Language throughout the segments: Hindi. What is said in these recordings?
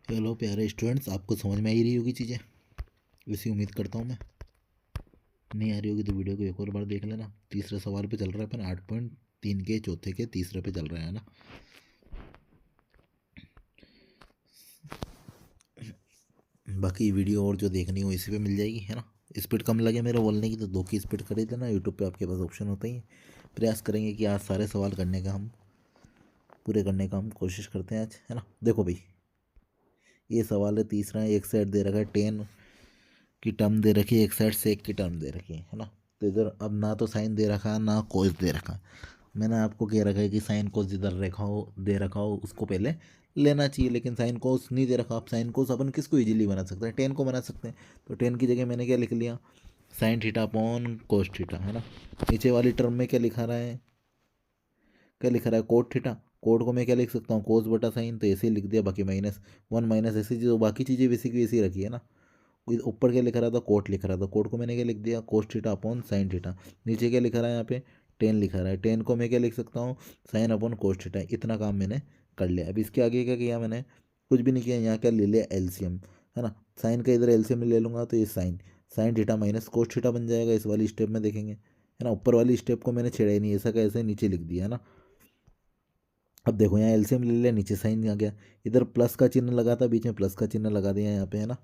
हेलो प्यारे स्टूडेंट्स, आपको समझ में आ ही रही होगी चीज़ें। वैसी उम्मीद करता हूँ मैं। नहीं आ रही होगी तो वीडियो को एक और बार देख लेना। तीसरे सवाल पे चल रहा है अपन 8.3 के चौथे के तीसरे पे चल रहा है ना। बाकी वीडियो और जो देखनी हो इसी पे मिल जाएगी, है ना। स्पीड कम लगे मेरे बोलने की तो 2 की स्पीड कर ही देना। यूट्यूब पे आपके पास ऑप्शन होता ही है। प्रयास करेंगे कि आज सारे सवाल करने का हम पूरे करने का हम कोशिश करते हैं आज, है ना। देखो भाई, ये सवाल है तीसरा। एक साइड दे रखा है 10 की टर्म दे रखी है, एक साइड सेक की टर्म दे रखी है ना। तो इधर अब ना तो साइन दे रखा है ना कोस दे रखा है। मैंने आपको कह रखा है कि साइन कोस जिधर रखा हो दे रखा हो उसको पहले लेना चाहिए, लेकिन साइन कोस नहीं दे रखा। अब साइन कोस अपन किसको इजीली बना सकते हैं? 10 को बना सकते हैं। तो 10 की जगह मैंने क्या लिख लिया? Sine theta upon cos theta, है ना। नीचे वाली टर्म में क्या लिखा रहा है? क्या लिखा रहा है? Cot theta. कोट को मैं क्या लिख सकता हूँ? कोस बटा साइन, तो ऐसे ही लिख दिया। बाकी -1 माइनस ऐसी जो बाकी चीज़ें वैसी की वैसी रखी है ना। ऊपर क्या लिख रहा था? कोट लिख रहा था। कोट को मैंने क्या लिख दिया? Cos theta upon sine theta. नीचे क्या लिखा रहा है? यहाँ पे 10 लिखा रहा है। 10 को मैं क्या लिख सकता हूँ? Sine upon cos theta. इतना काम मैंने कर लिया। अब इसके आगे क्या किया मैंने? कुछ भी नहीं किया। यहाँ क्या ले लिया? एलसीएम, है ना। साइन का इधर एलसीएम ले लूँगा तो ये sine sine theta minus cos theta बन जाएगा। इस वाली स्टेप में देखेंगे, है ना। ऊपर वाली स्टेप को मैंने छेड़ा ही नहीं, ऐसा कैसे नीचे लिख दिया, है ना। अब देखो, यहाँ एलसीएम ले लिया, नीचे साइन आ गया। इधर प्लस का चिन्ह लगा था, बीच में प्लस का चिन्ह लगा दिया यहाँ पे, है ना।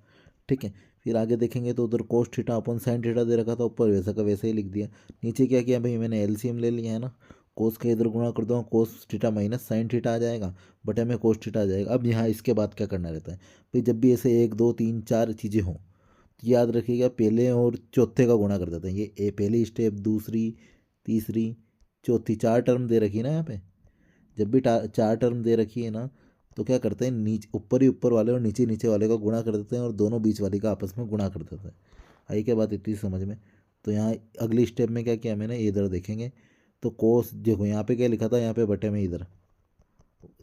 ठीक है। फिर आगे देखेंगे तो उधर कोस थीटा अपन साइन थीटा दे रखा था, ऊपर वैसा का वैसे ही लिख दिया। नीचे क्या किया भाई? मैंने एलसीएम ले लिया, है ना। कोस के इधर गुणा कर दूँगा, cos theta minus sine theta आ जाएगा, बटे में कोस थीटा आ जाएगा। अब यहाँ इसके बाद क्या करना रहता है भाई? जब भी ऐसे 1 2 3 4 चीज़ें हों तो याद रखिएगा पहले और चौथे का गुणा कर देते हैं। ये पहली स्टेप, दूसरी, तीसरी, चौथी, 4 टर्म दे रखी है ना यहाँ पे। जब भी 4 टर्म दे रखी है ना, तो क्या करते हैं? नीचे ऊपर ही ऊपर वाले और नीचे नीचे वाले का गुणा कर देते हैं और दोनों बीच वाले का आपस में गुणा कर देते हैं। आई क्या बात इतनी समझ में? तो यहाँ अगली स्टेप में क्या किया मैंने? इधर देखेंगे तो कोस देखो, यहाँ पे क्या लिखा था? यहाँ पे बटे में इधर,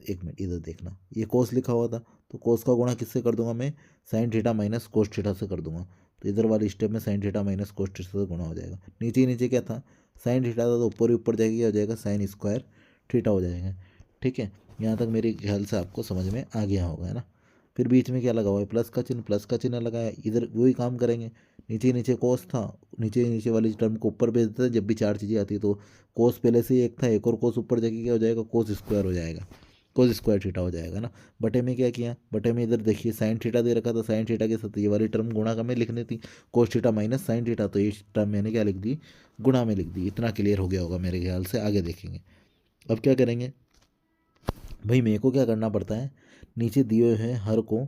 एक मिनट इधर देखना, ये कोस लिखा हुआ था। तो कोस का गुणा किससे कर दूंगा मैं? Sign theta minus cos theta से कर दूंगा। तो इधर वाली स्टेप में sign theta minus cos theta से गुणा हो जाएगा। नीचे ही नीचे क्या था? साइन थीटा था, तो ऊपर ही ऊपर जाएगी, हो जाएगा साइन स्क्वायर थीटा हो जाएगा। ठीक है। यहाँ तक मेरे ख्याल से आपको समझ में आ गया होगा, है ना। फिर बीच में क्या लगा हुआ है? प्लस का चिन्ह, प्लस का चिन्ह लगाया। इधर वही काम करेंगे। नीचे नीचे कोस था, नीचे नीचे वाली टर्म को ऊपर भेज देते हैं। जब भी 4 चीज़ें आती है तो कोस पहले से ही एक था, एक और कोस ऊपर जाके क्या हो जाएगा? कोस स्क्वायर हो जाएगा, कोस स्क्वायर थीटा हो जाएगा ना। बटे में क्या किया? बटे में इधर देखिए साइन थीटा दे रखा था, साइन थीटा के साथ ये वाली टर्म गुणा का में लिखनी थी, कोस थीटा माइनस साइन थीटा। तो ये टर्म मैंने क्या लिख दी? गुणा में लिख दी। इतना क्लियर हो गया होगा मेरे ख्याल से। आगे देखेंगे। अब क्या करेंगे भाई? मेरे को क्या करना पड़ता है? नीचे दिए हुए हैं हर को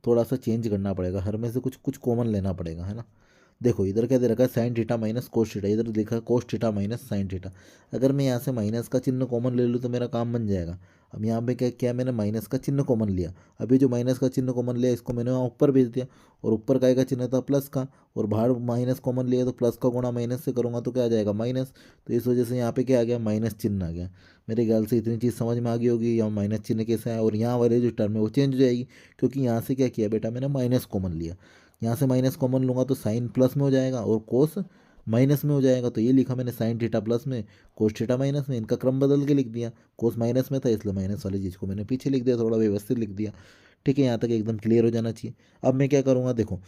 थोड़ा सा चेंज करना पड़ेगा, हर में से कुछ कुछ कॉमन लेना पड़ेगा, है ना। देखो इधर क्या दे रखा है? Sign theta minus cos theta. इधर लिखा है कोस थीटा माइनस साइन थीटा। अगर मैं यहाँ से माइनस का चिन्ह कॉमन ले लूँ तो मेरा काम बन जाएगा। अब यहाँ पे क्या किया मैंने? माइनस का चिन्ह कॉमन लिया। अभी जो माइनस का चिन्ह कॉमन लिया इसको मैंने वहाँ ऊपर भेज दिया, और ऊपर का चिन्ह था प्लस का, और बाहर माइनस कॉमन लिया तो प्लस का गुणा माइनस से करूँगा तो क्या आ जाएगा? माइनस। तो इस वजह से यहाँ पे क्या आ गया? माइनस चिन्ह आ गया। मेरे ख्याल से इतनी चीज़ समझ में आ गई होगी, यहाँ माइनस चिन्ह कैसे है। और यहाँ वाले जो टर्म है वो चेंज हो जाएगी, क्योंकि यहाँ से क्या किया बेटा? मैंने माइनस कॉमन लिया। यहाँ से माइनस कॉमन लूँगा तो साइन प्लस में हो जाएगा और कोस माइनस में हो जाएगा। तो ये लिखा मैंने साइन थीटा प्लस में, कोस थीटा माइनस में। इनका क्रम बदल के लिख दिया। कोस माइनस में था इसलिए माइनस वाली चीज़ को मैंने पीछे लिख दिया, थोड़ा व्यवस्थित लिख दिया। ठीक है, यहाँ तक एकदम क्लियर हो जाना चाहिए। अब मैं क्या करूँगा? देखो,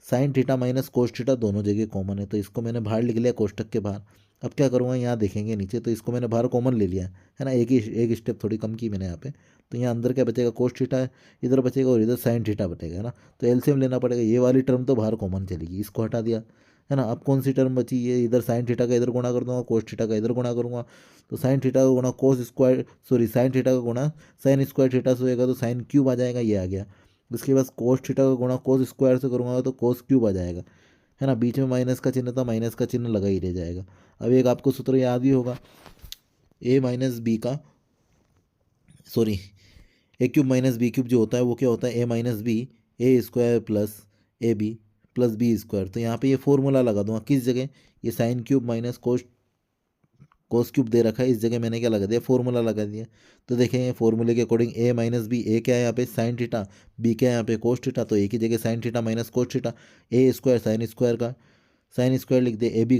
sign theta minus cos theta दोनों जगह कॉमन है, तो इसको मैंने बाहर लिख लिया कोष्टक के बाहर। अब क्या करूँगा? यहाँ देखेंगे नीचे तो इसको मैंने बाहर कॉमन ले लिया, है ना। एक स्टेप थोड़ी कम की मैंने यहाँ पे। तो यहाँ अंदर क्या बचेगा? कोस थीटा इधर बचेगा और इधर साइन थीटा बचेगा, है ना। तो एलसीएम लेना पड़ेगा। ये वाली टर्म तो बाहर कॉमन चलेगी, इसको हटा दिया, है ना। अब कौन सी टर्म बची? ये इधर साइन थीटा का इधर गुणा कर दूंगा, कोस थीटा का इधर गुणा करूंगा। तो साइन थीटा का गुणा cos square, sorry sine theta का गुणा साइन स्क्वायर थीटा से होएगा तो साइन क्यूब आ जाएगा, ये आ गया। उसके बाद कोस थीटा का गुणा कोस स्क्वायर से करूँगा तो कोस क्यूब आ जाएगा, है ना। बीच में माइनस का चिन्ह था, माइनस का चिन्ह लगा ही रह जाएगा। अब एक आपको सूत्र याद ही होगा, ए माइनस बी का, sorry, a cube minus b cube जो होता है वो क्या होता है? A minus b a square plus a b plus b square. तो यहाँ पे ये फॉर्मूला लगा दूंगा किस जगह? ये sine cube minus cos cos cube दे रखा है, इस जगह मैंने क्या लगा दिया? फॉर्मूला लगा दिया। तो देखें फॉर्मूले के अकॉर्डिंग ए माइनस बी, ए क्या है यहाँ पे? साइन थीटा, बी क्या है यहाँ पे? Cos theta. तो ए की जगह sine theta minus cos theta, a square sine square का साइन स्क्वायर लिख दिया, ए बी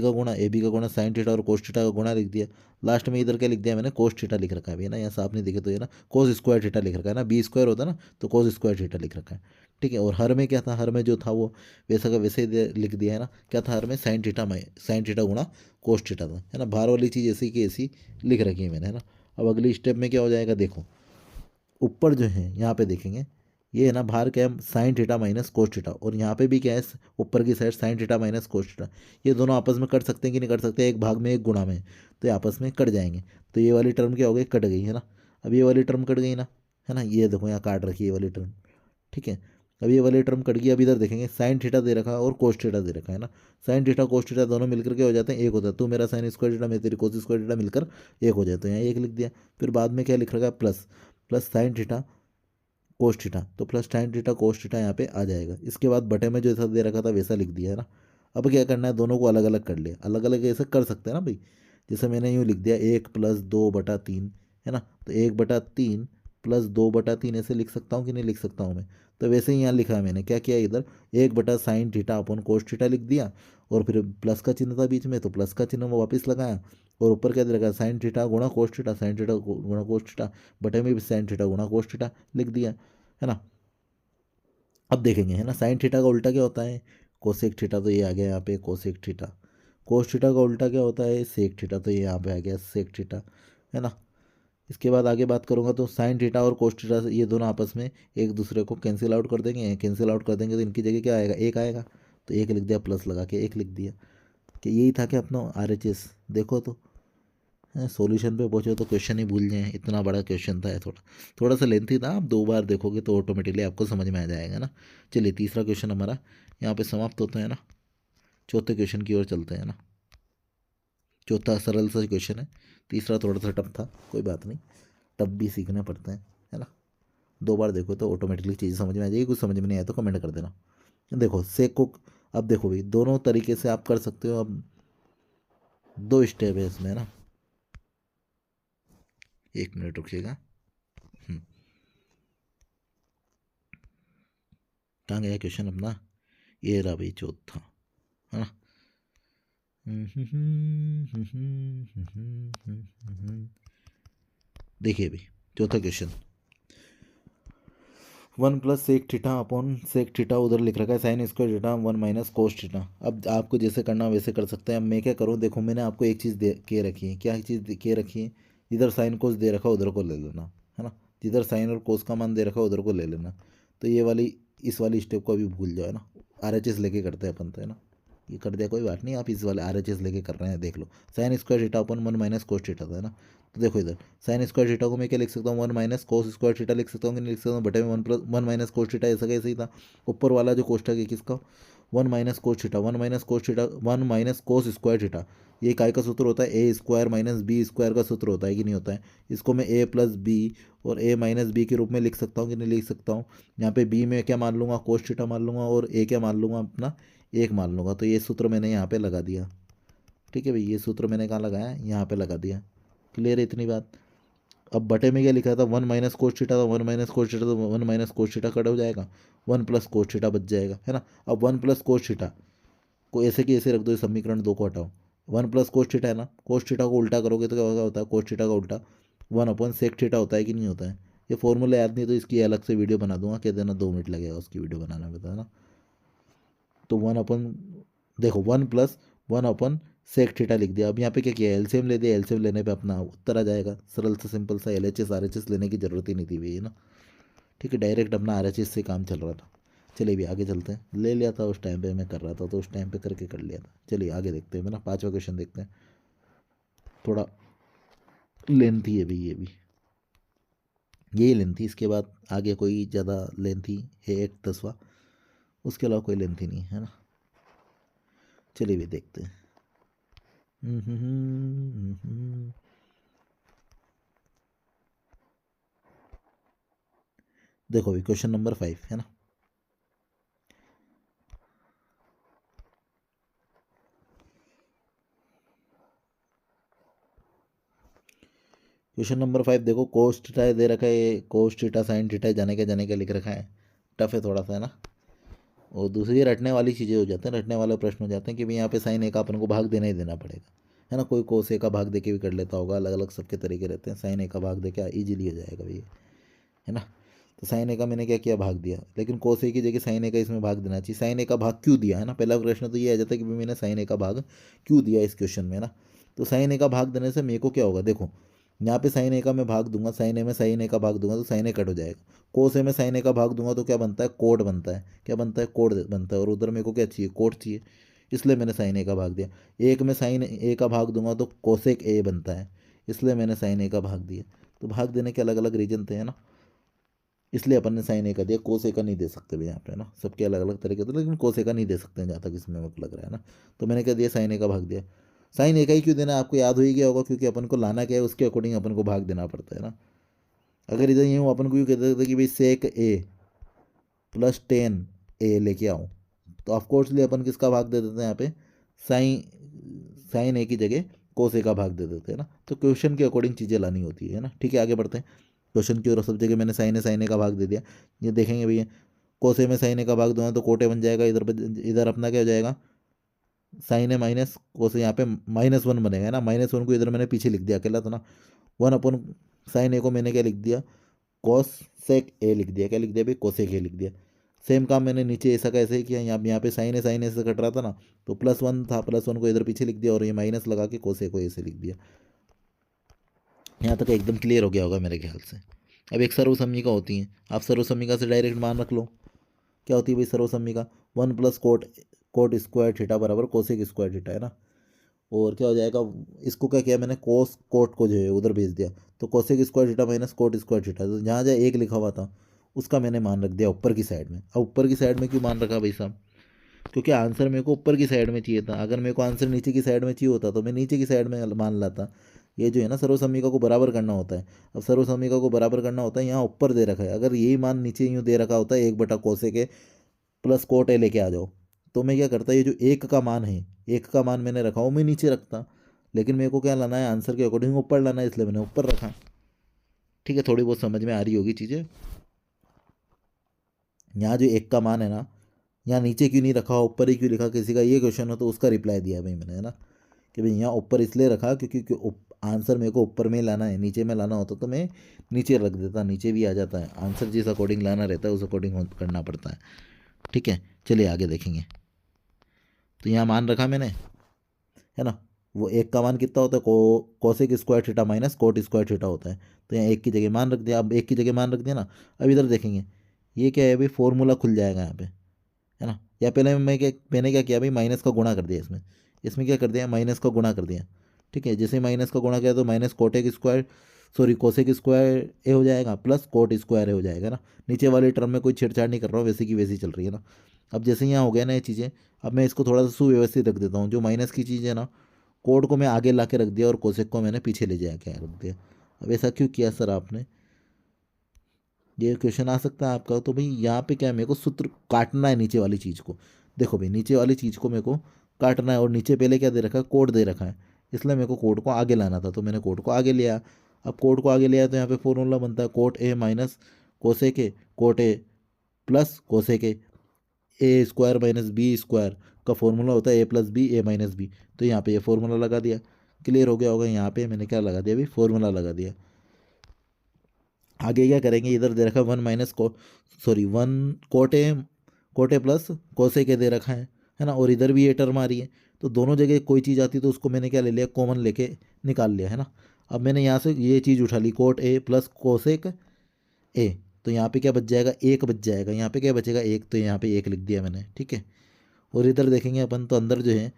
का गुणा साइन थीटा और कोस थीटा का गुणा लिख दिया। लास्ट में इधर क्या लिख दिया मैंने, कोस थीटा लिख रखा है अभी, है ना, यहाँ साफ नहीं दिखे तो ये ना कोस स्क्वायर थीटा लिख रखा है ना, बी स्क्वायर होता है ना तो कोस स्क्वायर थीटा लिख रखा है। ठीक है, और हर में क्या था, हर में जो था वो वैसा का वैसे ही लिख दिया है ना, क्या था हर में, साइन थीटा गुणा कोस थीटा था, है ना, बाहर वाली चीज़ ऐसी की ऐसी लिख रखी है मैंने, है ना। अब अगली स्टेप में क्या हो जाएगा, देखो ऊपर जो है यहाँ पे देखेंगे, ये है ना बाहर क्या है, sign theta minus cos theta, और यहाँ पे भी क्या है, ऊपर की side sign theta minus cos theta. ये दोनों आपस में कट सकते हैं कि नहीं कट सकते, एक भाग में एक गुणा में, तो ये आपस में कट जाएंगे। तो ये वाली टर्म क्या हो गई, कट गई, है ना। अब ये वाली टर्म कट गई ना, है ना, ये देखो यहाँ काट रखी है ये वाली टर्म। ठीक है, अब ये वाली टर्म कट गई। अब इधर देखेंगे साइन थीटा दे रखा है और कोस थीटा दे रखा है ना, साइन थीटा कोस थीटा दोनों मिलकर के हो जाते हैं एक होता है, तो मेरा साइन स्क्वायर थीटा मैं तेरी कोस स्क्वायर थीटा मिलकर एक हो जाए, तो यहाँ एक लिख दिया। फिर बाद में क्या लिख रखा है, plus plus sine theta cos theta, तो plus sine theta cos theta यहाँ पे आ जाएगा। इसके बाद बटे में जैसा दे रखा था वैसा लिख दिया है ना। अब क्या करना है, दोनों को अलग अलग कर लिया, अलग अलग ऐसे कर सकते हैं ना भाई, जैसे मैंने यूँ लिख दिया 1+2/3, है ना, तो 1/3 +2/3 ऐसे लिख सकता हूँ कि नहीं लिख सकता हूँ मैं। तो वैसे ही यहाँ लिखा है मैंने, क्या किया इधर, 1/sin थीटा अपन कोस थीटा लिख दिया, और फिर प्लस का चिन्ह था बीच में तो प्लस का चिन्ह वापस लगाया, और ऊपर क्या दे रखा है, साइन थीटा गुणा कोस थीटा, साइन थीटा गुणा कोस थीटा, बटे में भी साइन थीटा गुणा कोस थीटा लिख दिया, है ना। अब देखेंगे, है ना, साइन थीटा का उल्टा क्या होता है, कोसेक थीटा, तो ये आ गया यहाँ पे कोसेक थीटा। कोस थीटा का उल्टा क्या होता है, सेक थीटा, तो ये यहाँ पे आ गया सेक थीटा, है ना। इसके बाद आगे बात करूँगा तो साइन थीटा और कोस थीटा ये दोनों आपस में एक दूसरे को कैंसिल आउट कर देंगे, कैंसिल आउट कर देंगे तो इनकी जगह क्या आएगा, एक आएगा, तो एक लिख दिया, प्लस लगा के एक लिख दिया, कि यही था कि अपना RHS। देखो तो सॉल्यूशन पे पहुंचे तो क्वेश्चन ही भूल जाए, इतना बड़ा क्वेश्चन था, थोड़ा थोड़ा सा लेंथी था, आप 2 बार देखोगे तो ऑटोमेटिकली आपको समझ में आ जाएगा ना। चलिए तीसरा क्वेश्चन हमारा यहाँ पे समाप्त होता है ना, चौथे क्वेश्चन की ओर चलते हैं ना। चौथा सरल सा क्वेश्चन है, तीसरा थोड़ा सा टफ था, कोई बात नहीं, टफ भी सीखना पड़ता है ना। 2 बार देखो तो ऑटोमेटिकली चीज़ें समझ में आ जाएगी, कुछ समझ में नहीं आया तो कमेंट कर देना। देखो सेक को, अब देखो भाई दोनों तरीके से आप कर सकते हो। अब 2 स्टेप है इसमें ना, 1 मिनट रुकिएगा। हम्म, कहाँ गया क्वेश्चन अपना, ये रहा भाई चौथा, है ना। देखिए भाई चौथा क्वेश्चन, 1+sec थीटा उधर लिख रखा है, sine square theta 1 - cos theta. अब आपको जैसे करना हो वैसे कर सकते हैं। अब मैं क्या करूँ, देखो मैंने आपको एक चीज़ दे के रखी है, क्या चीज़ के रखी है, जिधर साइन कोस दे रखा उधर को ले लेना, है ना, जिधर साइन और कोस का मान दे रखा उधर को ले लेना। तो ये वाली इस वाली स्टेप को अभी भूल जाओ, है ना, RHS लेके करते हैं अपन तो, है ना। ये कर दिया कोई बात नहीं, आप इस वाले RHS लेके कर रहे हैं, देख लो, साइन स्क्वायर थीटा अपन 1 - cos थीटा था, है ना। तो देखो इधर साइन स्क्वायर थीटा को मैं क्या लिख सकता हूँ, 1 - cos स्क्वायर थीटा लिख सकता हूँ कि नहीं लिख सकता हूँ, बटे में 1 + 1 - cos थीटा, ऐसा कैसे ही था। ऊपर वाला जो कोष्टक है किसका, 1 - cos theta, 1 - cos theta 1 - cos square theta, ये काय का सूत्र होता है, A² - B² का सूत्र होता है कि नहीं होता है। इसको मैं A+B और A - B के रूप में लिख सकता हूँ कि नहीं लिख सकता हूँ। यहाँ पे B में क्या मान लूँगा, कोस थीटा मान लूँगा, और A क्या मान लूँगा, अपना 1 मान लूँगा। तो ये सूत्र मैंने यहाँ पे लगा दिया। ठीक है भाई, ये सूत्र मैंने कहाँ लगाया, यहाँ पे लगा दिया। क्लियर है इतनी बात। अब बटे में क्या लिखा था, 1 - cos थीटा था, 1 - cos थीटा तो 1 - cos थीटा कट हो जाएगा, 1 + cos थीटा बच जाएगा, है ना। अब 1 + cos थीटा को ऐसे कि ऐसे रख दो, समीकरण 2 को हटाओ। 1 + cos थीटा है ना, कोस थीटा को उल्टा करोगे तो क्या होता है, कोस थीटा का उल्टा 1/sec थीटा होता है कि नहीं होता है। ये फॉर्मूला याद नहीं तो इसकी अलग से वीडियो बना दूंगा, कह देना 2 मिनट लगेगा उसकी वीडियो बनाने में, तो है ना। तो 1 देखो 1 + 1/sec थीटा लिख दिया। अब यहाँ पे क्या किया, एलसीएम ले दिया, एलसीएम लेने पे अपना उत्तर आ जाएगा, सरल सा सिंपल सा, LHS RHS लेने की ज़रूरत ही नहीं थी भैया ना। ठीक है, डायरेक्ट अपना RHS से काम चल रहा था। चलिए भी आगे चलते हैं, ले लिया था उस टाइम पे, मैं कर रहा था तो उस टाइम पे करके कर लिया था। चलिए आगे देखते हैं, है ना, 5वां क्वेश्चन देखते हैं, थोड़ा लेंथी है भाई ये भी, यही लेंथी, इसके बाद आगे कोई ज़्यादा लेंथी है एक 10वां, उसके अलावा कोई लेंथी नहीं है ना। चलिए भी देखते हैं। देखो अभी क्वेश्चन नंबर 5 है ना। क्वेश्चन नंबर 5 देखो, कोस थीटा दे रखा है, कोस थीटा साइन थीटा जाने का लिख रखा है, टफ है थोड़ा सा, है ना। और दूसरी रटने वाली चीज़ें हो जाते हैं, रटने वाले प्रश्न हो जाते हैं कि भाई यहाँ पे साइन ए का अपन को भाग देना ही देना पड़ेगा, है ना। कोई कोस ए का भाग दे के भी कर लेता होगा, अलग अलग सबके तरीके रहते हैं। साइन ए का भाग दे के ईजिली हो जाएगा भैया, है ना। तो साइन ए का मैंने क्या किया, भाग दिया, लेकिन कोस ए की जगह साइन ए का इसमें भाग देना चाहिए। साइन ए का भाग क्यों दिया, है ना। पहला प्रश्न तो ये आ जाता है कि भाई मैंने साइन ए का भाग क्यों दिया इस क्वेश्चन में, है ना। तो साइन ए का भाग देने से मेरे को क्या होगा, देखो यहाँ पे साइन ए का मैं भाग दूंगा, साइन ए में साइन ए का भाग दूंगा तो साइन ए कट हो जाएगा। कोस ए में साइन ए का भाग दूंगा तो क्या बनता है, कोड बनता है। क्या बनता है, कोड बनता है। और उधर मेरे को क्या चाहिए, कोड चाहिए, इसलिए मैंने साइन ए का भाग दिया। एक में साइन ए का भाग दूंगा तो कोसेक ए बनता है, इसलिए मैंने साइन ए का भाग दिया। तो भाग देने के अलग अलग रीजन थे, है ना, इसलिए अपन ने साइन ए का दिया। कोस ए का नहीं दे सकते भैया यहाँ पे, है ना। सबके अलग अलग तरीके थे, लेकिन कोस ए का नहीं दे सकते हैं जहाँ तक इसमें मेरे को लग रहा है ना। तो मैंने क्या दिया, साइन ए का भाग दिया। साइन ए का ही क्यों देना है, आपको याद हो ही गया होगा, क्योंकि अपन को लाना क्या है उसके अकॉर्डिंग अपन को भाग देना पड़ता है ना। अगर इधर यूँ अपन को यूँ कहते थे कि भाई सेक ए प्लस 10 ए लेके आओ, तो ऑफकोर्सली अपन किसका भाग दे देते हैं यहाँ पे, साइन ए की जगह कोस ए का भाग दे देते हैं ना। तो क्वेश्चन के अकॉर्डिंग चीज़ें लानी होती है ना। ठीक है, आगे बढ़ते हैं। क्वेश्चन की और सब जगह मैंने साइन ए का भाग दे दिया। ये देखेंगे भैया, कोसे में साइन ए का भाग दूंगा तो कोटे बन जाएगा। इधर अपना क्या हो जाएगा, साइन ए माइनस कोसे, यहाँ पे -1 बनेगा, है ना। -1 को इधर मैंने पीछे लिख दिया अकेला, तो ना 1 अपन साइन ए को मैंने क्या लिख दिया, कॉस सेक ए लिख दिया। क्या लिख दिया भाई, कोसेक ए लिख दिया। सेम काम मैंने नीचे ऐसा कैसे ही किया, यहाँ पे साइन ए से कट रहा था ना, तो +1 था, +1 को इधर पीछे लिख दिया और ये माइनस लगा के कोसे को ऐसे लिख दिया। यहाँ तक एकदम क्लियर हो गया होगा मेरे ख्याल से। अब एक सर्वसम्मिका होती है, आप सर्वसम्मिका से डायरेक्ट मान रख लो। क्या होती है भाई सर्वसम्मिका, 1 + कोट कोट स्क्वायर थीटा बराबर कोसेक स्क्वायर थीटा, है ना। और क्या हो जाएगा, इसको क्या किया मैंने, कोस कोट को जो है उधर भेज दिया, तो cosec square theta minus cot square theta, तो जहाँ जहाँ एक लिखा हुआ था उसका मैंने मान रख दिया ऊपर की साइड में। अब ऊपर की साइड में क्यों मान रखा भाई साहब, क्योंकि आंसर मेरे को ऊपर की साइड में चाहिए था। अगर मेरे को आंसर नीचे की साइड में चाहिए होता तो मैं नीचे की साइड में मान लाता। ये जो है ना, सर्वसम्मिका को बराबर करना होता है। अब सर्वसम्मिका को बराबर करना होता है, यहाँ ऊपर दे रखा है, अगर यही मान नीचे यूँ दे रखा होता है 1/कोसे के प्लस कोट ए लेके आ जाओ, तो मैं क्या करता, ये जो एक का मान है, एक का मान मैंने रखा वो मैं नीचे रखता, लेकिन मेरे को क्या लाना है, आंसर के अकॉर्डिंग ऊपर लाना है, इसलिए मैंने ऊपर रखा। ठीक है, थोड़ी बहुत समझ में आ रही होगी चीज़ें। यहाँ जो एक का मान है ना, यहाँ नीचे क्यों नहीं रखा, ऊपर ही क्यों लिखा, किसी का ये क्वेश्चन हो तो उसका रिप्लाई दिया भाई मैंने, है ना, कि भाई यहाँ ऊपर इसलिए रखा क्योंकि आंसर मेरे को ऊपर में लाना है, नीचे में लाना होता तो मैं नीचे रख देता, नीचे भी आ जाता है। आंसर जिस अकॉर्डिंग लाना रहता है उस अकॉर्डिंग करना पड़ता है। ठीक है, चलिए आगे देखेंगे। तो यहाँ मान रखा मैंने, है ना। वो एक का मान कितना होता है, cosec square theta minus cot square theta होता है। तो यहाँ एक की जगह मान रख दिया। अब एक की जगह मान रख दिया ना, अब इधर देखेंगे ये क्या है भाई, फॉर्मूला खुल जाएगा यहाँ पे, है ना। या पहले मैंने क्या किया भाई, माइनस का गुणा कर दिया इसमें। इसमें क्या कर दिया, माइनस का गुणा कर दिया। ठीक है, जैसे माइनस का गुणा किया तो माइनस कोटेक square, sorry cosec square a हो जाएगा प्लस कोट स्क्वायर ए हो जाएगा ना। नीचे वाली टर्म में कोई छेड़छाड़ नहीं कर रहा हूँ, वैसे की वैसी चल रही है ना। अब जैसे यहाँ हो गया ना ये चीज़ें, अब मैं इसको थोड़ा सा सुव्यवस्थित रख देता हूँ। जो माइनस की चीज़ है ना, कोड को मैं आगे ला के रख दिया और कोसेक को मैंने पीछे ले जाके रख दिया। अब ऐसा क्यों किया सर आपने, ये क्वेश्चन आ सकता है आपका। तो भाई यहाँ पे क्या है, मेरे को सूत्र काटना है नीचे वाली चीज़ को। देखो भाई, नीचे वाली चीज़ को मेरे को काटना है, और नीचे पहले क्या दे रखा है, कोड दे रखा है, इसलिए मेरे को कोड को आगे लाना था, तो मैंने कोड को आगे लिया। अब कोड को आगे लिया तो यहाँ पे फॉर्मूला बनता है कोट ए माइनस कोसे के कोट ए प्लस कोसे के ए स्क्वायर माइनस बी स्क्वायर का फॉर्मूला होता है a + b a - b। तो यहाँ पे ये फॉर्मूला लगा दिया। क्लियर हो गया होगा, यहाँ पे मैंने क्या लगा दिया अभी, फॉर्मूला लगा दिया। आगे क्या करेंगे, इधर दे रखा 1 कोटे प्लस कोसे के दे रखा है ना। और इधर भी ये टर्म आ रही है, तो दोनों जगह कोई चीज़ आती है तो उसको मैंने क्या ले लिया, कॉमन लेके निकाल लिया, है ना। अब मैंने यहाँ से ये चीज़ उठा ली, cot a plus cosec a, तो यहाँ पे क्या बच जाएगा, एक बच जाएगा। यहाँ पे क्या बचेगा, एक, तो यहाँ पे एक लिख दिया मैंने। ठीक है, और इधर देखेंगे अपन तो अंदर जो है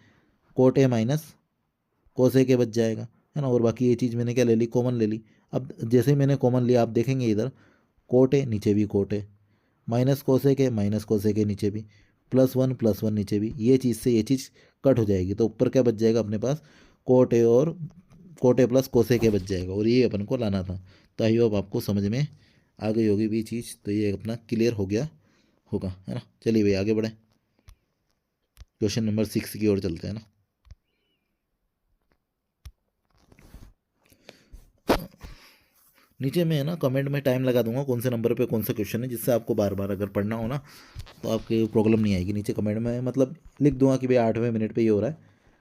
कोट ए माइनस कोसे के बच जाएगा, है ना। और बाकी ये चीज़ मैंने क्या ले ली, कॉमन ले ली। अब जैसे ही मैंने कॉमन लिया, आप देखेंगे इधर कोट है, नीचे भी कोट है, माइनस कोसे के माइनस कोसे के नीचे भी, +1 नीचे भी, ये चीज़ से ये चीज़ कट हो जाएगी, तो ऊपर क्या बच जाएगा अपने पास, कोट है और कोट है प्लस कोसे के बच जाएगा। और ये अपन को लाना था। तो आई होप आपको समझ में आ गई होगी भी चीज़, तो ये अपना क्लियर हो गया होगा, है ना। चलिए भाई आगे बढ़ें, क्वेश्चन नंबर 6 की ओर चलते हैं ना। नीचे मैं है ना कमेंट में टाइम लगा दूंगा कौन से नंबर पे कौन सा क्वेश्चन है, जिससे आपको बार बार अगर पढ़ना हो ना तो आपकी प्रॉब्लम नहीं आएगी। नीचे कमेंट में मतलब लिख दूंगा कि भाई 8वें मिनट पे ये हो रहा है,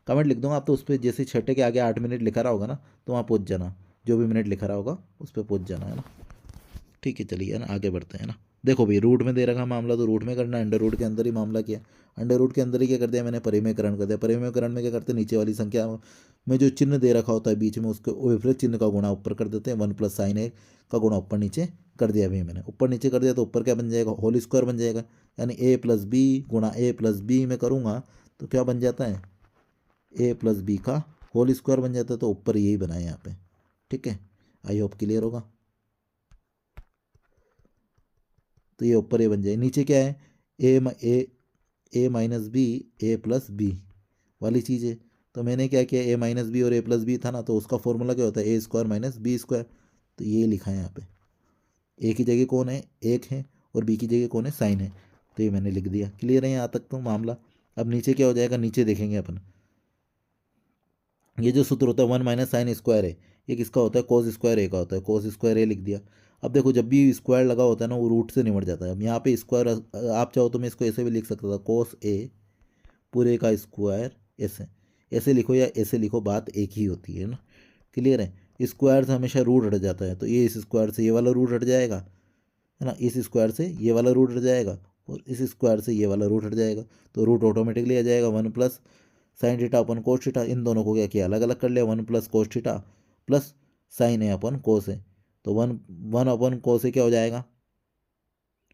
कमेंट लिख दूंगा। आप तो उस पर जैसे छठे के आगे 8 मिनट लिखा रहा होगा ना तो वहाँ पहुँच जाना, जो भी मिनट लिखा रहा होगा उस पर पहुँच जाना, है ना। ठीक है, चलिए है ना आगे बढ़ते हैं ना। देखो भाई रूट में दे रखा मामला तो रूट में करना है, अंडर रूट के अंदर ही मामला किया, अंडर रूट के अंदर ही क्या कर दिया मैंने, परिमेयकरण कर दिया। परिमेयकरण में क्या करते हैं, नीचे वाली संख्या में जो चिन्ह दे रखा होता है बीच में उसके विपरीत चिन्ह का गुणा ऊपर कर देते हैं, 1 + sin A का गुणा ऊपर नीचे कर दिया भाई मैंने। ऊपर नीचे कर दिया तो ऊपर क्या बन जाएगा, होल स्क्वायर बन जाएगा, यानी A+B गुणा A+B में करूँगा तो क्या बन जाता है, A+B का होल स्क्वायर बन जाता है। तो ऊपर यही बनाए यहाँ पे, ठीक है। आई होप क्लियर होगा। तो ये ऊपर ये बन जाए, नीचे क्या है, A-B A+B वाली चीज़ है। तो मैंने क्या किया, A-B और A+B था ना, तो उसका फॉर्मूला क्या होता है, A² - B²। तो ये लिखा है यहाँ पे, ए की जगह कौन है, एक है, और बी की जगह कौन है, साइन है। तो ये मैंने लिख दिया। क्लियर है यहाँ तक तो मामला। अब नीचे क्या हो जाएगा, नीचे देखेंगे अपन, ये जो सूत्र होता है 1 - sin² है, ये किसका होता है, कोस स्क्वायर ए का होता है, कोस स्क्वायर ए लिख दिया। अब देखो जब भी स्क्वायर लगा होता है ना वो रूट से निमट जाता है। अब यहाँ पे स्क्वायर आप चाहो तो मैं इसको ऐसे भी लिख सकता था, कोस ए पूरे का स्क्वायर, ऐसे ऐसे लिखो या ऐसे लिखो, बात एक ही होती है ना। क्लियर है, स्क्वायर से हमेशा रूट हट जाता है, तो ये इस स्क्वायर से ये वाला रूट हट जाएगा, है ना, इस स्क्वायर से ये वाला रूट हट जाएगा, और इस स्क्वायर से ये वाला रूट हट जाएगा। तो रूट ऑटोमेटिकली आ जाएगा 1 + sin θ/cos θ। इन दोनों को क्या किया, अलग अलग कर लिया, 1 + cos θ प्लस साइन है अपन कोस है। तो वन वन अपन कोस से क्या हो जाएगा,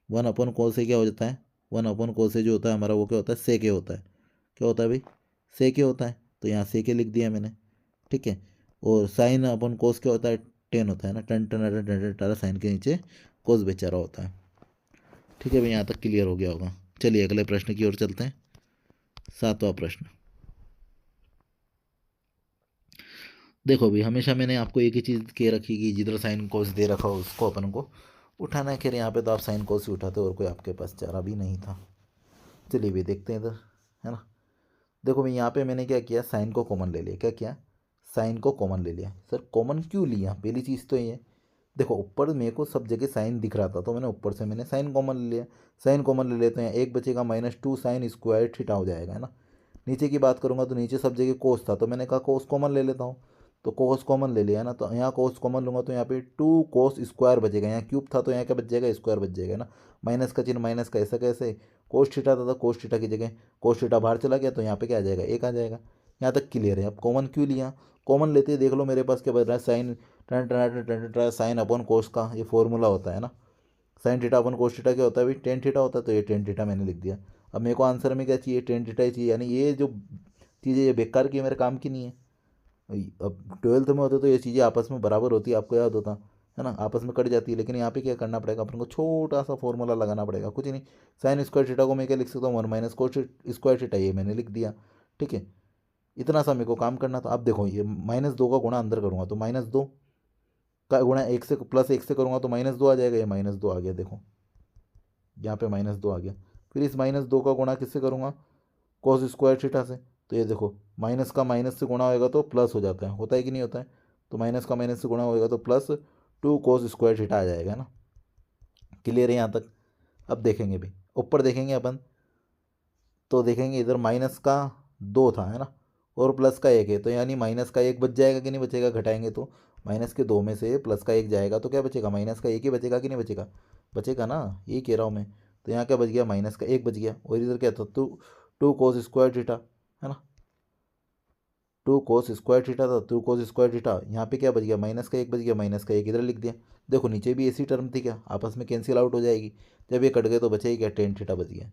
1/cos से क्या हो जाता है, 1/cos से जो होता है हमारा वो क्या होता है, सेके होता है। क्या होता है भाई, सेके होता है। तो यहाँ सेके लिख दिया मैंने, ठीक है। और sin/cos क्या होता है, टेन होता है ना, tan tan tan tan tan sine के नीचे कोस बेचारा होता है। ठीक है भाई, यहाँ तक क्लियर हो गया होगा। चलिए अगले प्रश्न की ओर चलते हैं। 7वां प्रश्न। देखो भाई हमेशा मैंने आपको एक ही चीज़ कह रखी कि जिधर साइन कोस दे रखा हो उसको अपन को उठाना है। खैर यहाँ पे तो आप साइन कोस ही उठाते और कोई आपके पास चारा भी नहीं था। चलिए भाई देखते हैं इधर, है ना। देखो भाई यहाँ पे मैंने क्या किया, साइन को कॉमन ले लिया। क्या किया, साइन को कॉमन ले लिया। सर कॉमन क्यों लिया, पहली चीज़ तो ये है, देखो ऊपर मेरे को सब जगह साइन दिख रहा था तो मैंने ऊपर से मैंने साइन कॉमन ले लिया। साइन कॉमन ले लेते हैं, एक बचेगा -2 sin² थीटा हो जाएगा, है ना। नीचे की बात करूंगा तो नीचे सब जगह कोस था तो मैंने कहा कोस कॉमन ले लेता हूँ। तो कोस कॉमन ले लिया है ना, तो यहाँ कोस कॉमन लूँगा तो यहाँ पे 2 cos² बचेगा। यहाँ क्यूब था तो यहाँ क्या बच जाएगा, स्क्वायर बच जाएगा ना। माइनस का चिन्ह माइनस का, ऐसा कैसे, कोस थीटा था तो कोस थीटा की जगह कोस थीटा बाहर चला गया तो यहाँ पे क्या आ जाएगा, एक आ जाएगा। यहाँ तक क्लियर है। अब कॉमन क्यों लिया, कॉमन लेते ही देख लो मेरे पास क्या बच रहा है, साइन sin/cos का ये फॉर्मूला होता है ना। sin θ/cos थीटा क्या होता है भाई, टेन थीटा होता है। तो ये टेन थीटा मैंने लिख दिया। अब मेरे को आंसर में क्या चाहिए, टेन थीटा ही चाहिए, यानी ये जो चीज़ें ये बेकार की मेरे काम की नहीं है। अब 12th में होते तो ये चीज़ें आपस में बराबर होती है, आपको याद होता है ना, आपस में कट जाती है। लेकिन यहाँ पे क्या करना पड़ेगा अपन को, छोटा सा फॉर्मूला लगाना पड़ेगा, कुछ नहीं। sin² थीटा को मैं क्या लिख सकता हूँ, 1 - cos² थीटा, ये मैंने लिख दिया। ठीक है, इतना सा मेरे को काम करना था। अब देखो ये -2 का गुणा अंदर करूँगा तो -2 का गुणा एक से +1 से करूँगा तो -2 आ जाएगा। ये -2 आ गया, देखो यहाँ पे -2 आ गया। फिर इस -2 का गुणा किससे करूँगा, cos² थीटा से। तो ये देखो माइनस का माइनस से गुणा होएगा तो प्लस हो जाता है, होता है कि नहीं होता है। तो माइनस का माइनस से गुणा होएगा तो +2 cos² थीटा आ जाएगा ना। क्लियर है यहाँ तक। अब देखेंगे भाई ऊपर देखेंगे अपन, तो देखेंगे इधर -2 था, है ना, और +1 है, तो यानी -1 बच जाएगा कि नहीं बचेगा, घटाएंगे तो -2 में से +1 जाएगा तो क्या बचेगा, -1 ही बचेगा कि नहीं बचेगा, बचेगा ना, यही कह रहा हूँ मैं। तो यहाँ क्या बच गया, -1 बच गया। और इधर क्या था, टू cos² थीटा, है ना, 2 cos² थीटा था, 2 cos² थीटा। यहाँ पे क्या बच गया, -1 बच गया, -1 इधर लिख दिया। देखो नीचे भी ऐसी टर्म थी, क्या आपस में कैंसिल आउट हो जाएगी। जब ये कट गए तो बचेगी क्या, टेन थीटा बच गया।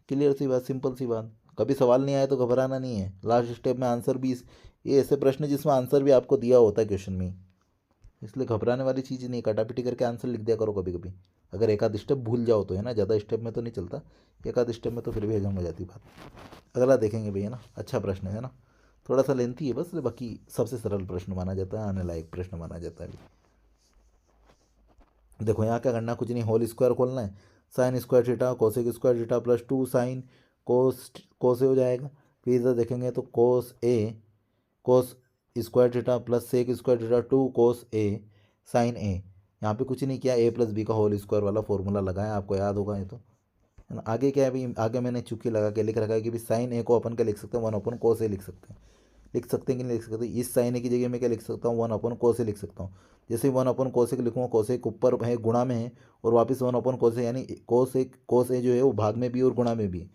क्लियर सी बात, सिंपल सी बात। कभी सवाल नहीं आया तो घबराना नहीं है, लास्ट स्टेप में आंसर भी ये ऐसे प्रश्न जिसमें आंसर भी आपको दिया होता है क्वेश्चन में, इसलिए घबराने वाली चीज़ नहीं। कटापिटी करके आंसर लिख दिया करो कभी कभी, अगर एक आध स्टेप भूल जाओ तो, है ना, ज़्यादा स्टेप में तो नहीं चलता, एक आध स्टेप में तो फिर भी हजम हो जाती बात। अगला देखेंगे भैया ना, अच्छा प्रश्न है ना, थोड़ा सा लेंथी है बस, बाकी सबसे सरल प्रश्न माना जाता है, आने लायक प्रश्न माना जाता है। देखो यहाँ क्या करना, कुछ नहीं, होल स्क्वायर खोलना है, sin² theta cos² theta +2 sin cos a हो जाएगा। फिर इधर देखेंगे तो cos square theta +sec² theta 2 cos A sine a, यहाँ पे कुछ नहीं किया, ए प्लस बी का होल स्क्वायर वाला फॉर्मूला लगाया, आपको याद होगा ये तो, है ना। आगे क्या है भाई, आगे मैंने चुकी लगा के लिख रखा है कि भाई साइन ए को अपन क्या लिख सकते हैं, 1 अपन कोस ए लिख सकते हैं। लिख सकते हैं कि नहीं लिख सकते, इस साइन ए की जगह मैं क्या लिख सकता हूँ, 1 अपन कोस ए लिख सकता हूँ। जैसे 1 अपन कोस ए लिखूँगा, कोस ए ऊपर है गुणा में है, और वापस 1 अपन कोस ए, यानी कोस ए जो है वो भाग में भी और गुणा में भी।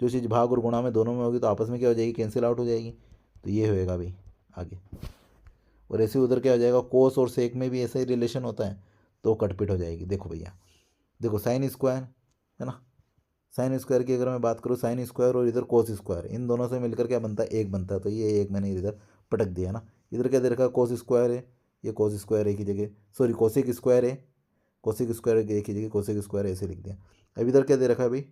जो चीज़ भाग और गुणा में दोनों में होगी तो आपस में क्या हो जाएगी, कैंसिल आउट हो जाएगी। तो ये होएगा भाई आगे। और ऐसे उधर क्या हो जाएगा, कोस और सेक में भी ऐसा ही रिलेशन होता है, तो कटपिट हो जाएगी। देखो भैया, देखो साइन स्क्वायर है ना, साइन स्क्वायर की अगर मैं बात करूँ, साइन स्क्वायर और इधर कोस स्क्वायर, इन दोनों से मिलकर क्या बनता है, एक बनता है। तो ये एक मैंने इधर पटक दिया ना। इधर क्या दे रखा है, कोस स्क्वायर है, ये कोस स्क्वायर एक ही जगह, सॉरी कोसेक स्क्वायर है, कोसेक स्क्वायर एक ही जगह, कोसेक स्क्वायर ऐसे लिख दिया। अब इधर क्या दे रखा है भाई,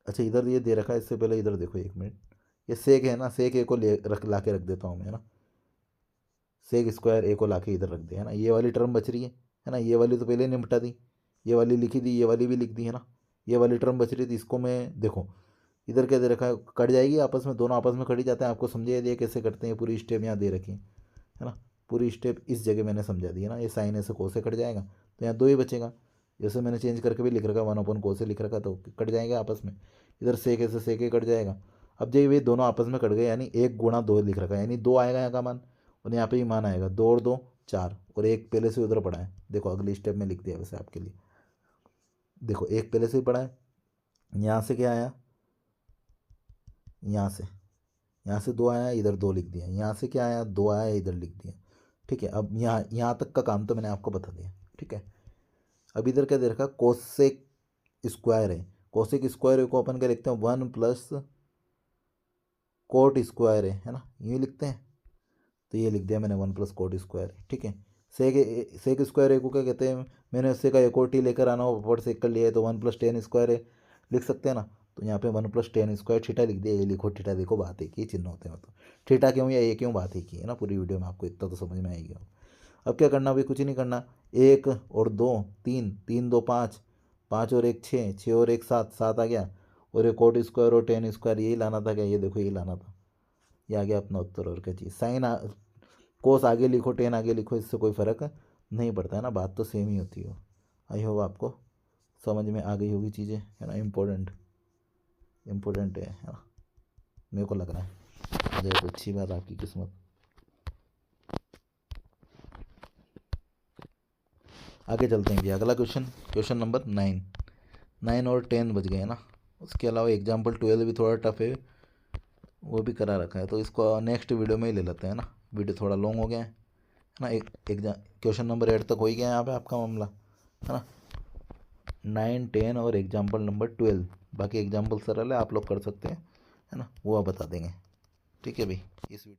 अच्छा इधर ये दे रखा है, इससे पहले इधर देखो 1 मिनट, ये सेक है ना, सेक ए को ले रख ला के रख देता हूँ मैं, है ना। सेक स्क्वायर ए को ला के इधर रख दिया, है ना। ये वाली टर्म बच रही है ना, ये वाली तो पहले निपटा दी, ये वाली लिखी दी, ये वाली भी लिख दी, है ना। ये वाली टर्म बच रही थी, इसको मैं देखो, इधर क्या दे रखा है, कट जाएगी आपस में, दोनों आपस में कट ही जाते हैं। आपको समझा दिया कैसे करते हैं, पूरी स्टेप यहाँ दे रखी है ना। पूरी स्टेप इस जगह मैंने समझा दी है ना। ये साइन ऐसे को से कट जाएगा, तो यहाँ 2 ही बचेगा। जैसे मैंने चेंज करके भी लिख रखा, 1 अपन को से लिख रखा, तो कट जाएंगे आपस में। इधर सेक ऐसे सेक कट जाएगा। अब जब ये दोनों आपस में कट गए, यानी 1 गुणा 2 लिख रखा है, यानी 2 आएगा यहाँ का मान, और यहाँ पे ही मान आएगा, 2 और 2 4, और एक पहले से उधर पड़ा है। देखो अगली स्टेप में लिख दिया वैसे आपके लिए, देखो एक पहले से ही पड़ा है। यहाँ से क्या आया, यहाँ से 2 आया, इधर 2 लिख दिया। यहाँ से क्या आया, 2 आया, इधर लिख दिया। ठीक है, अब यहाँ तक का काम तो मैंने आपको बता दिया। ठीक है, अब इधर क्या दे रखा, कोसेक स्क्वायर है। कोसेक स्क्वायर को अपन क्या लिखते हैं, 1 + कोट स्क्वायर है ना, ये लिखते हैं। तो ये लिख दिया मैंने, 1 + कोट स्क्वायर। ठीक है, सेक स्क्वायर को क्या कहते हैं, मैंने उससे का एक और टी लेकर आना हो, ऊपर सेक कर लिया है, तो 1 + tan स्क्वायर है, लिख सकते हैं ना। तो यहाँ पे 1 + tan स्क्वायर थीटा लिख दिया, ये लिखो थीटा, देखो बात एक ही चिन्ह होते हैं, मतलब थीटा क्यों या ये क्यों, बात एक ही है ना। पूरी वीडियो में आपको इतना तो समझ में आएगी। अब क्या करना भाई, कुछ नहीं करना, 1 और 2 3, 3 2 5, 5 और 1 6, 6 और 1 7, 7 आ गया। और ये कोट स्क्वायर और टेन स्क्वायर यही लाना था क्या, ये देखो यही लाना था, ये आ गया अपना उत्तर। और क्या चीज़, साइन कोस आगे लिखो, टेन आगे लिखो, इससे कोई फ़र्क नहीं पड़ता है ना, बात तो सेम ही होती है। आई होप आपको समझ में आ गई होगी चीज़ें, है ना। इम्पोर्टेंट है ना, मेरे को लग रहा है। देखो अच्छी बात, आपकी किस्मत। आगे चलते हैं भैया, अगला क्वेश्चन, क्वेश्चन नंबर 9। 9 और 10 बच गए हैं ना। उसके अलावा एग्जाम्पल 12 भी थोड़ा टफ है, वो भी करा रखा है, तो इसको नेक्स्ट वीडियो में ही ले लेते हैं ना। वीडियो थोड़ा लॉन्ग हो गया है ना। एक क्वेश्चन नंबर 8 तक हो ही गया है यहाँ पे आपका मामला, है ना। 9 10 और एग्जाम्पल नंबर 12, बाकी एग्जाम्पल सरल है, आप लोग कर सकते हैं, है ना, वो आप बता देंगे। ठीक है भाई, इस वीडियो